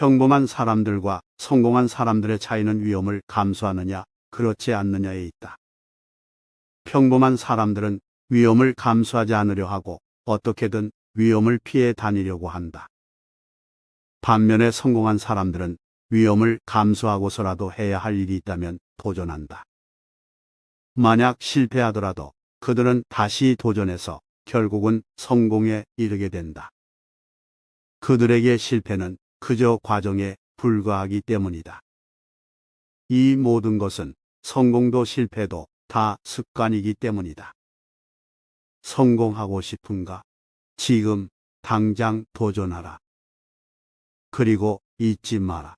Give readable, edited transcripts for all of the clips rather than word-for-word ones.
평범한 사람들과 성공한 사람들의 차이는 위험을 감수하느냐, 그렇지 않느냐에 있다. 평범한 사람들은 위험을 감수하지 않으려 하고 어떻게든 위험을 피해 다니려고 한다. 반면에 성공한 사람들은 위험을 감수하고서라도 해야 할 일이 있다면 도전한다. 만약 실패하더라도 그들은 다시 도전해서 결국은 성공에 이르게 된다. 그들에게 실패는 그저 과정에 불과하기 때문이다. 이 모든 것은 성공도 실패도 다 습관이기 때문이다. 성공하고 싶은가? 지금 당장 도전하라. 그리고 잊지 마라.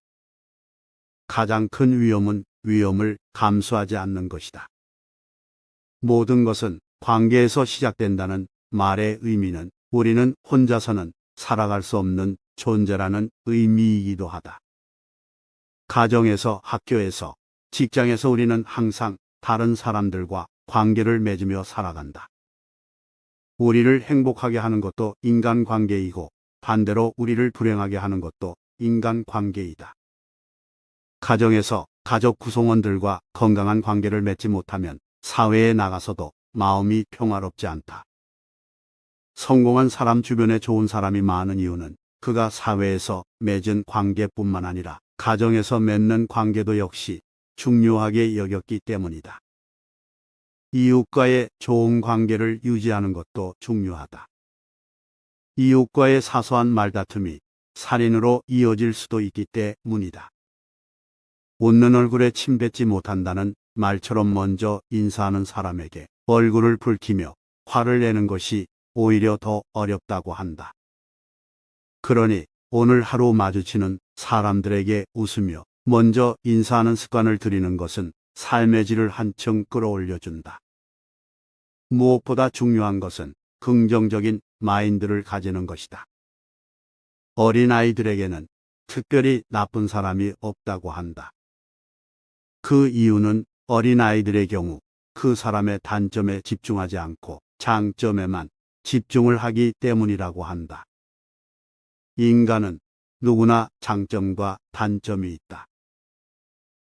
가장 큰 위험은 위험을 감수하지 않는 것이다. 모든 것은 관계에서 시작된다는 말의 의미는 우리는 혼자서는 살아갈 수 없는 존재라는 의미이기도 하다. 가정에서, 학교에서, 직장에서 우리는 항상 다른 사람들과 관계를 맺으며 살아간다. 우리를 행복하게 하는 것도 인간관계이고 반대로 우리를 불행하게 하는 것도 인간관계이다. 가정에서 가족 구성원들과 건강한 관계를 맺지 못하면 사회에 나가서도 마음이 평화롭지 않다. 성공한 사람 주변에 좋은 사람이 많은 이유는 그가 사회에서 맺은 관계뿐만 아니라 가정에서 맺는 관계도 역시 중요하게 여겼기 때문이다. 이웃과의 좋은 관계를 유지하는 것도 중요하다. 이웃과의 사소한 말다툼이 살인으로 이어질 수도 있기 때문이다. 웃는 얼굴에 침 뱉지 못한다는 말처럼 먼저 인사하는 사람에게 얼굴을 붉히며 화를 내는 것이 오히려 더 어렵다고 한다. 그러니 오늘 하루 마주치는 사람들에게 웃으며 먼저 인사하는 습관을 들이는 것은 삶의 질을 한층 끌어올려준다. 무엇보다 중요한 것은 긍정적인 마인드를 가지는 것이다. 어린아이들에게는 특별히 나쁜 사람이 없다고 한다. 그 이유는 어린아이들의 경우 그 사람의 단점에 집중하지 않고 장점에만 집중을 하기 때문이라고 한다. 인간은 누구나 장점과 단점이 있다.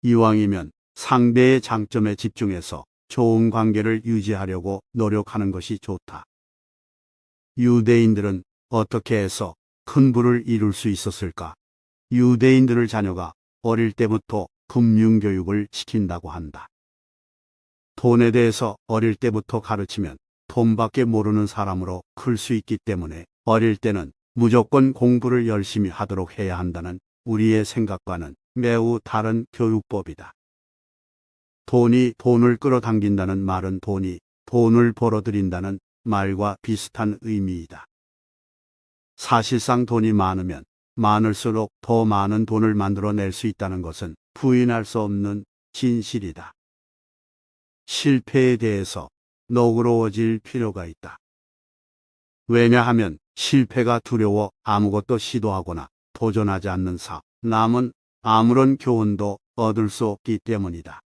이왕이면 상대의 장점에 집중해서 좋은 관계를 유지하려고 노력하는 것이 좋다. 유대인들은 어떻게 해서 큰 부를 이룰 수 있었을까? 유대인들의 자녀가 어릴 때부터 금융교육을 시킨다고 한다. 돈에 대해서 어릴 때부터 가르치면 돈밖에 모르는 사람으로 클 수 있기 때문에 어릴 때는 무조건 공부를 열심히 하도록 해야 한다는 우리의 생각과는 매우 다른 교육법이다. 돈이 돈을 끌어당긴다는 말은 돈이 돈을 벌어들인다는 말과 비슷한 의미이다. 사실상 돈이 많으면 많을수록 더 많은 돈을 만들어낼 수 있다는 것은 부인할 수 없는 진실이다. 실패에 대해서 너그러워질 필요가 있다. 왜냐하면 실패가 두려워 아무것도 시도하거나 도전하지 않는 사람은 아무런 교훈도 얻을 수 없기 때문이다.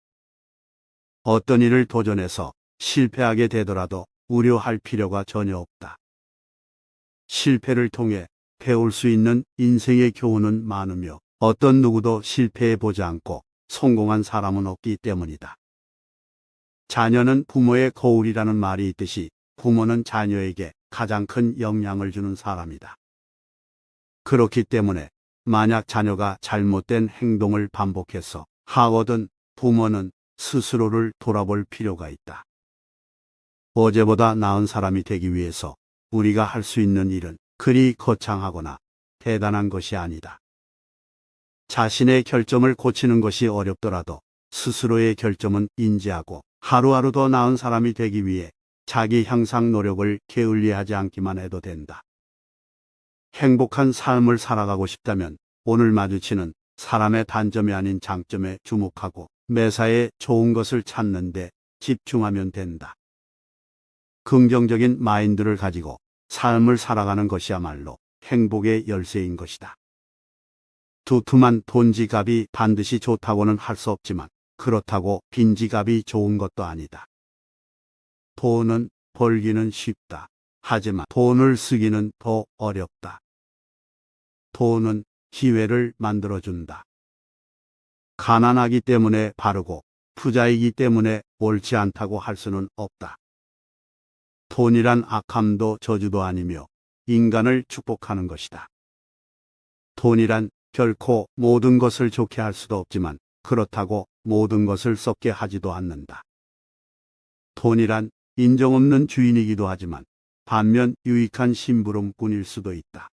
어떤 일을 도전해서 실패하게 되더라도 우려할 필요가 전혀 없다. 실패를 통해 배울 수 있는 인생의 교훈은 많으며 어떤 누구도 실패해 보지 않고 성공한 사람은 없기 때문이다. 자녀는 부모의 거울이라는 말이 있듯이 부모는 자녀에게 가장 큰 영향을 주는 사람이다. 그렇기 때문에 만약 자녀가 잘못된 행동을 반복해서 하거든 부모는 스스로를 돌아볼 필요가 있다. 어제보다 나은 사람이 되기 위해서 우리가 할 수 있는 일은 그리 거창하거나 대단한 것이 아니다. 자신의 결점을 고치는 것이 어렵더라도 스스로의 결점은 인지하고 하루하루 더 나은 사람이 되기 위해 자기 향상 노력을 게을리하지 않기만 해도 된다. 행복한 삶을 살아가고 싶다면 오늘 마주치는 사람의 단점이 아닌 장점에 주목하고 매사에 좋은 것을 찾는 데 집중하면 된다. 긍정적인 마인드를 가지고 삶을 살아가는 것이야말로 행복의 열쇠인 것이다. 두툼한 돈지갑이 반드시 좋다고는 할 수 없지만 그렇다고 빈지갑이 좋은 것도 아니다. 돈은 벌기는 쉽다. 하지만 돈을 쓰기는 더 어렵다. 돈은 기회를 만들어준다. 가난하기 때문에 바르고 부자이기 때문에 옳지 않다고 할 수는 없다. 돈이란 악함도 저주도 아니며 인간을 축복하는 것이다. 돈이란 결코 모든 것을 좋게 할 수도 없지만 그렇다고 모든 것을 썩게 하지도 않는다. 돈이란 인정 없는 주인이기도 하지만 반면 유익한 심부름꾼일 수도 있다.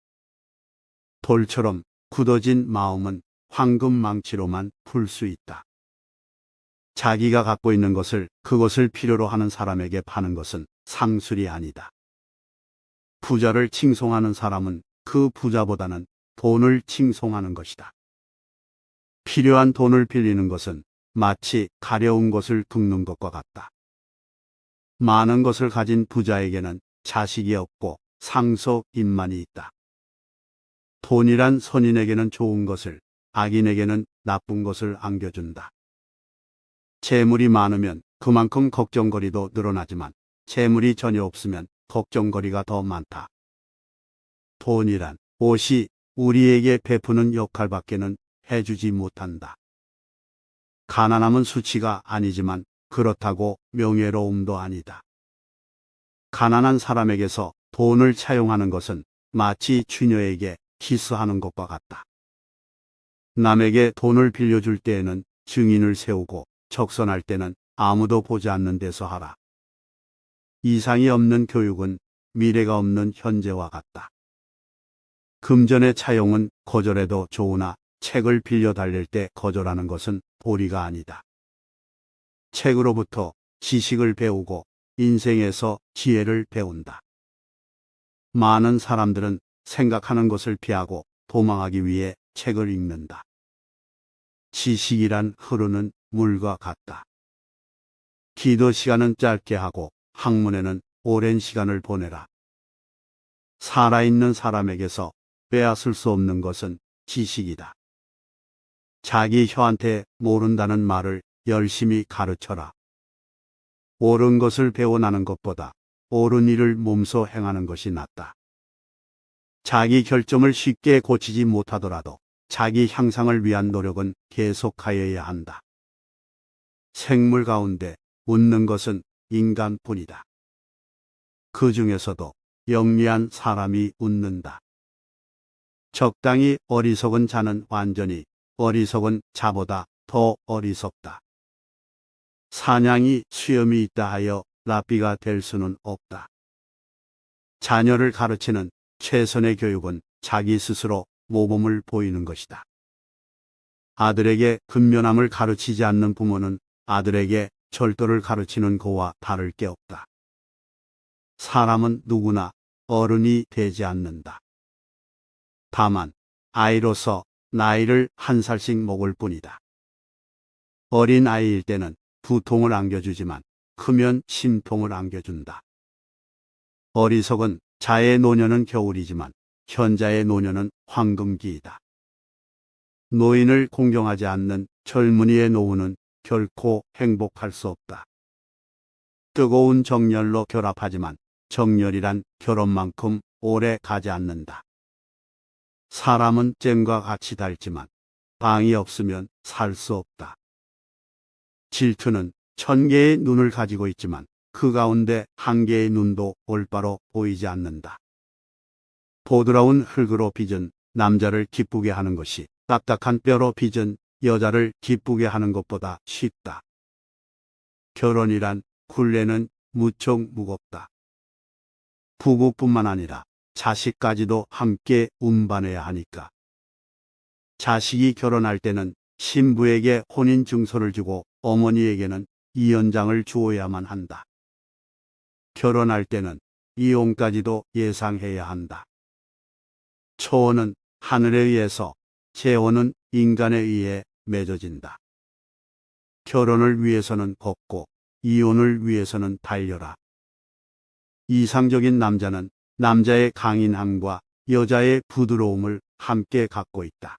돌처럼 굳어진 마음은 황금 망치로만 풀 수 있다. 자기가 갖고 있는 것을 그것을 필요로 하는 사람에게 파는 것은 상술이 아니다. 부자를 칭송하는 사람은 그 부자보다는 돈을 칭송하는 것이다. 필요한 돈을 빌리는 것은 마치 가려운 것을 긁는 것과 같다. 많은 것을 가진 부자에게는 자식이 없고 상속인만이 있다. 돈이란 선인에게는 좋은 것을, 악인에게는 나쁜 것을 안겨준다. 재물이 많으면 그만큼 걱정거리도 늘어나지만 재물이 전혀 없으면 걱정거리가 더 많다. 돈이란 옷이 우리에게 베푸는 역할밖에는 해주지 못한다. 가난함은 수치가 아니지만 그렇다고 명예로움도 아니다. 가난한 사람에게서 돈을 차용하는 것은 마치 취녀에게 키스하는 것과 같다. 남에게 돈을 빌려줄 때에는 증인을 세우고 적선할 때는 아무도 보지 않는 데서 하라. 이상이 없는 교육은 미래가 없는 현재와 같다. 금전의 차용은 거절해도 좋으나 책을 빌려 달릴 때 거절하는 것은 도리가 아니다. 책으로부터 지식을 배우고 인생에서 지혜를 배운다. 많은 사람들은 생각하는 것을 피하고 도망하기 위해 책을 읽는다. 지식이란 흐르는 물과 같다. 기도 시간은 짧게 하고 학문에는 오랜 시간을 보내라. 살아있는 사람에게서 빼앗을 수 없는 것은 지식이다. 자기 혀한테 모른다는 말을 열심히 가르쳐라. 옳은 것을 배워나는 것보다 옳은 일을 몸소 행하는 것이 낫다. 자기 결점을 쉽게 고치지 못하더라도 자기 향상을 위한 노력은 계속하여야 한다. 생물 가운데 웃는 것은 인간뿐이다. 그 중에서도 영리한 사람이 웃는다. 적당히 어리석은 자는 완전히 어리석은 자보다 더 어리석다. 사냥이 수염이 있다 하여 랍비가 될 수는 없다. 자녀를 가르치는 최선의 교육은 자기 스스로 모범을 보이는 것이다. 아들에게 근면함을 가르치지 않는 부모는 아들에게 절도를 가르치는 고와 다를 게 없다. 사람은 누구나 어른이 되지 않는다. 다만 아이로서 나이를 한 살씩 먹을 뿐이다. 어린 아이일 때는 두통을 안겨주지만 크면 심통을 안겨준다. 어리석은 자의 노년은 겨울이지만 현자의 노년은 황금기이다. 노인을 공경하지 않는 젊은이의 노후는 결코 행복할 수 없다. 뜨거운 정열로 결합하지만 정열이란 결혼만큼 오래 가지 않는다. 사람은 잼과 같이 달지만 방이 없으면 살 수 없다. 질투는 1000개의 눈을 가지고 있지만 그 가운데 한 개의 눈도 올바로 보이지 않는다. 보드라운 흙으로 빚은 남자를 기쁘게 하는 것이 딱딱한 뼈로 빚은 여자를 기쁘게 하는 것보다 쉽다. 결혼이란 굴레는 무척 무겁다. 부부뿐만 아니라 자식까지도 함께 운반해야 하니까. 자식이 결혼할 때는 신부에게 혼인 증서를 주고 어머니에게는 이연장을 주어야만 한다. 결혼할 때는 이혼까지도 예상해야 한다. 초혼은 하늘에 의해서, 재혼은 인간에 의해 맺어진다. 결혼을 위해서는 걷고 이혼을 위해서는 달려라. 이상적인 남자는 남자의 강인함과 여자의 부드러움을 함께 갖고 있다.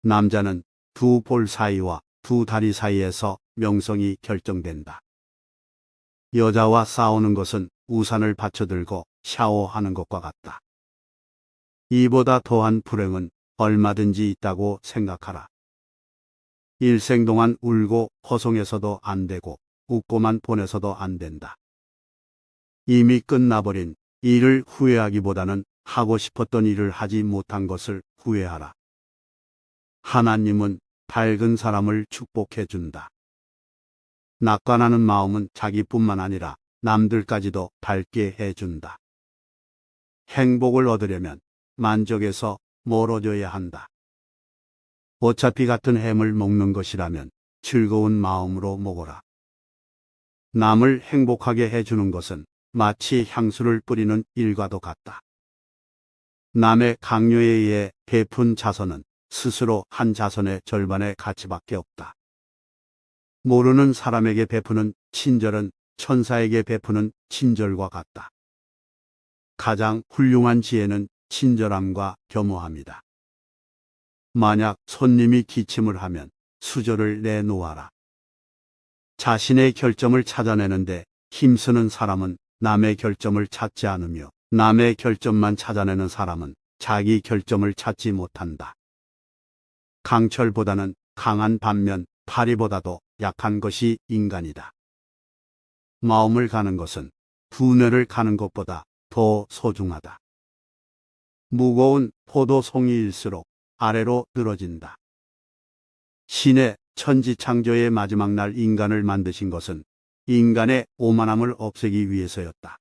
남자는 두 볼 사이와 두 다리 사이에서 명성이 결정된다. 여자와 싸우는 것은 우산을 받쳐들고 샤워하는 것과 같다. 이보다 더한 불행은 얼마든지 있다고 생각하라. 일생 동안 울고 허송해서도 안 되고 웃고만 보내서도 안 된다. 이미 끝나버린 일을 후회하기보다는 하고 싶었던 일을 하지 못한 것을 후회하라. 하나님은 밝은 사람을 축복해 준다. 낙관하는 마음은 자기뿐만 아니라 남들까지도 밝게 해준다. 행복을 얻으려면 만족에서 멀어져야 한다. 어차피 같은 햄을 먹는 것이라면 즐거운 마음으로 먹어라. 남을 행복하게 해주는 것은 마치 향수를 뿌리는 일과도 같다. 남의 강요에 의해 베푼 자선은 스스로 한 자선의 절반의 가치밖에 없다. 모르는 사람에게 베푸는 친절은 천사에게 베푸는 친절과 같다. 가장 훌륭한 지혜는 친절함과 겸허함이다. 만약 손님이 기침을 하면 수저를 내놓아라. 자신의 결점을 찾아내는데 힘쓰는 사람은 남의 결점을 찾지 않으며 남의 결점만 찾아내는 사람은 자기 결점을 찾지 못한다. 강철보다는 강한 반면 파리보다도 약한 것이 인간이다. 마음을 가는 것은 두뇌를 가는 것보다 더 소중하다. 무거운 포도송이일수록 아래로 늘어진다. 신의 천지창조의 마지막 날 인간을 만드신 것은 인간의 오만함을 없애기 위해서였다.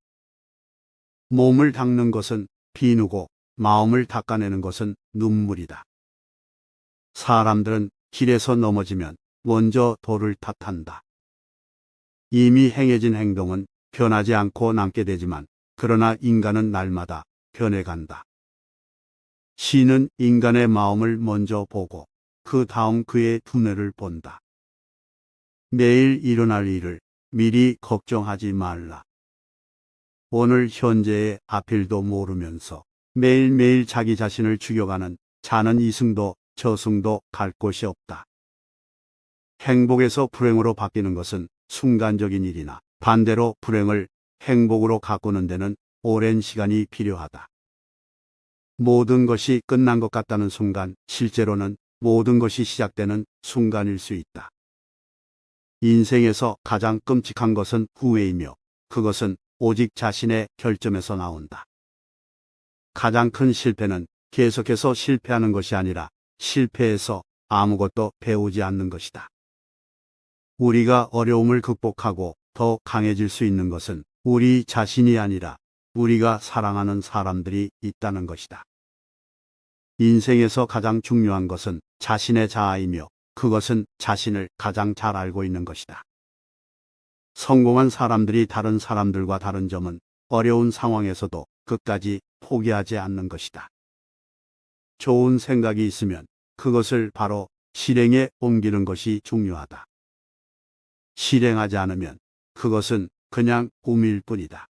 몸을 닦는 것은 비누고 마음을 닦아내는 것은 눈물이다. 사람들은 길에서 넘어지면 먼저 돌을 탓한다. 이미 행해진 행동은 변하지 않고 남게 되지만 그러나 인간은 날마다 변해간다. 신은 인간의 마음을 먼저 보고 그 다음 그의 두뇌를 본다. 내일 일어날 일을 미리 걱정하지 말라. 오늘 현재의 앞일도 모르면서 매일매일 자기 자신을 죽여가는 자는 이승도 저승도 갈 곳이 없다. 행복에서 불행으로 바뀌는 것은 순간적인 일이나 반대로 불행을 행복으로 가꾸는 데는 오랜 시간이 필요하다. 모든 것이 끝난 것 같다는 순간, 실제로는 모든 것이 시작되는 순간일 수 있다. 인생에서 가장 끔찍한 것은 후회이며 그것은 오직 자신의 결점에서 나온다. 가장 큰 실패는 계속해서 실패하는 것이 아니라 실패해서 아무것도 배우지 않는 것이다. 우리가 어려움을 극복하고 더 강해질 수 있는 것은 우리 자신이 아니라 우리가 사랑하는 사람들이 있다는 것이다. 인생에서 가장 중요한 것은 자신의 자아이며 그것은 자신을 가장 잘 알고 있는 것이다. 성공한 사람들이 다른 사람들과 다른 점은 어려운 상황에서도 끝까지 포기하지 않는 것이다. 좋은 생각이 있으면 그것을 바로 실행에 옮기는 것이 중요하다. 실행하지 않으면 그것은 그냥 꿈일 뿐이다.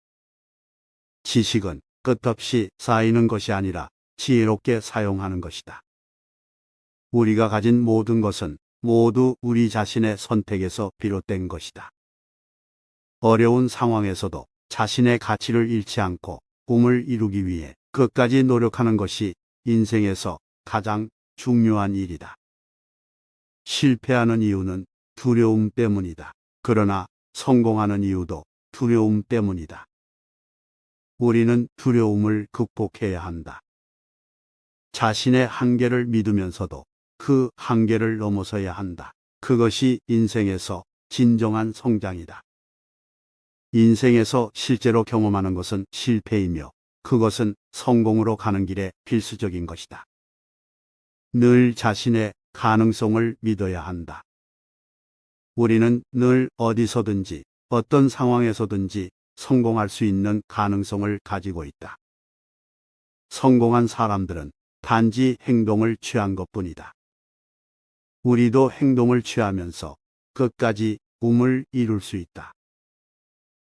지식은 끝없이 쌓이는 것이 아니라 지혜롭게 사용하는 것이다. 우리가 가진 모든 것은 모두 우리 자신의 선택에서 비롯된 것이다. 어려운 상황에서도 자신의 가치를 잃지 않고 꿈을 이루기 위해 끝까지 노력하는 것이 인생에서 가장 중요한 일이다. 실패하는 이유는 두려움 때문이다. 그러나 성공하는 이유도 두려움 때문이다. 우리는 두려움을 극복해야 한다. 자신의 한계를 믿으면서도 그 한계를 넘어서야 한다. 그것이 인생에서 진정한 성장이다. 인생에서 실제로 경험하는 것은 실패이며 그것은 성공으로 가는 길에 필수적인 것이다. 늘 자신의 가능성을 믿어야 한다. 우리는 늘 어디서든지 어떤 상황에서든지 성공할 수 있는 가능성을 가지고 있다. 성공한 사람들은 단지 행동을 취한 것뿐이다. 우리도 행동을 취하면서 끝까지 꿈을 이룰 수 있다.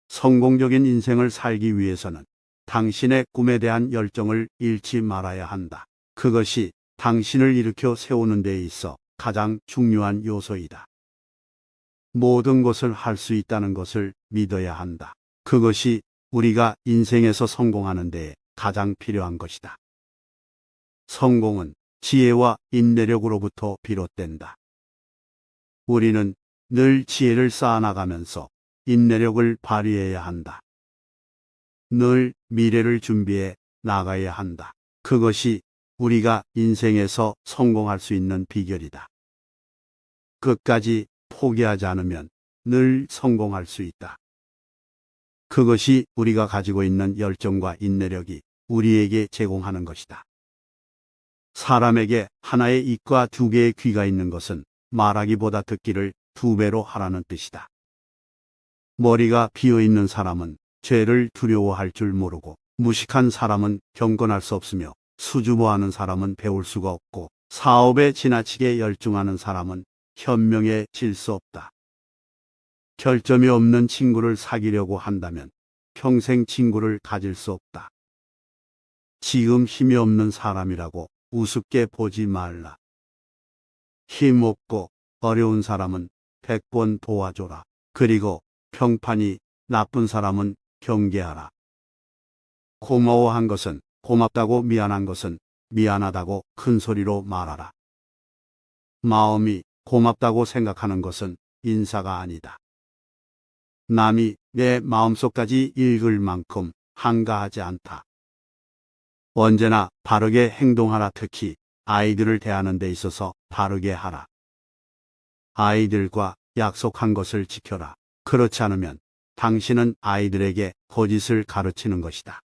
성공적인 인생을 살기 위해서는 당신의 꿈에 대한 열정을 잃지 말아야 한다. 그것이 당신을 일으켜 세우는 데 있어 가장 중요한 요소이다. 모든 것을 할 수 있다는 것을 믿어야 한다. 그것이 우리가 인생에서 성공하는 데 가장 필요한 것이다. 성공은 지혜와 인내력으로부터 비롯된다. 우리는 늘 지혜를 쌓아나가면서 인내력을 발휘해야 한다. 늘 미래를 준비해 나가야 한다. 그것이 우리가 인생에서 성공할 수 있는 비결이다. 끝까지 포기하지 않으면 늘 성공할 수 있다. 그것이 우리가 가지고 있는 열정과 인내력이 우리에게 제공하는 것이다. 사람에게 하나의 입과 두 개의 귀가 있는 것은 말하기보다 듣기를 두 배로 하라는 뜻이다. 머리가 비어 있는 사람은 죄를 두려워할 줄 모르고, 무식한 사람은 경건할 수 없으며, 수줍어하는 사람은 배울 수가 없고, 사업에 지나치게 열중하는 사람은 현명해질 수 없다. 결점이 없는 친구를 사귀려고 한다면 평생 친구를 가질 수 없다. 지금 힘이 없는 사람이라고 우습게 보지 말라. 힘 없고 어려운 사람은 100번 도와줘라. 그리고 평판이 나쁜 사람은 경계하라. 고마워한 것은 고맙다고, 미안한 것은 미안하다고 큰 소리로 말하라. 마음이 고맙다고 생각하는 것은 인사가 아니다. 남이 내 마음속까지 읽을 만큼 한가하지 않다. 언제나 바르게 행동하라. 특히 아이들을 대하는 데 있어서 바르게 하라. 아이들과 약속한 것을 지켜라. 그렇지 않으면 당신은 아이들에게 거짓을 가르치는 것이다.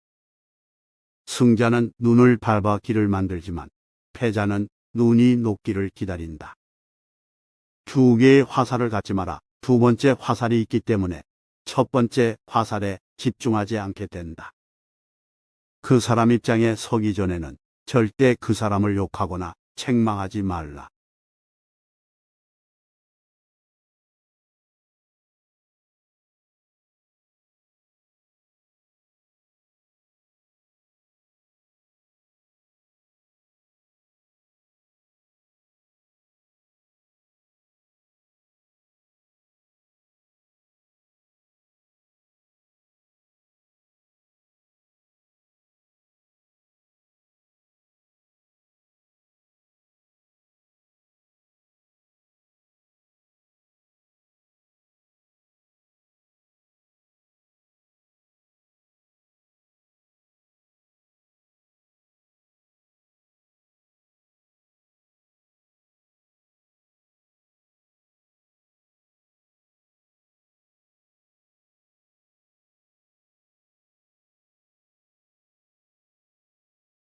승자는 눈을 밟아 길을 만들지만 패자는 눈이 녹기를 기다린다. 두 개의 화살을 갖지 마라. 두 번째 화살이 있기 때문에 첫 번째 화살에 집중하지 않게 된다. 그 사람 입장에 서기 전에는 절대 그 사람을 욕하거나 책망하지 말라.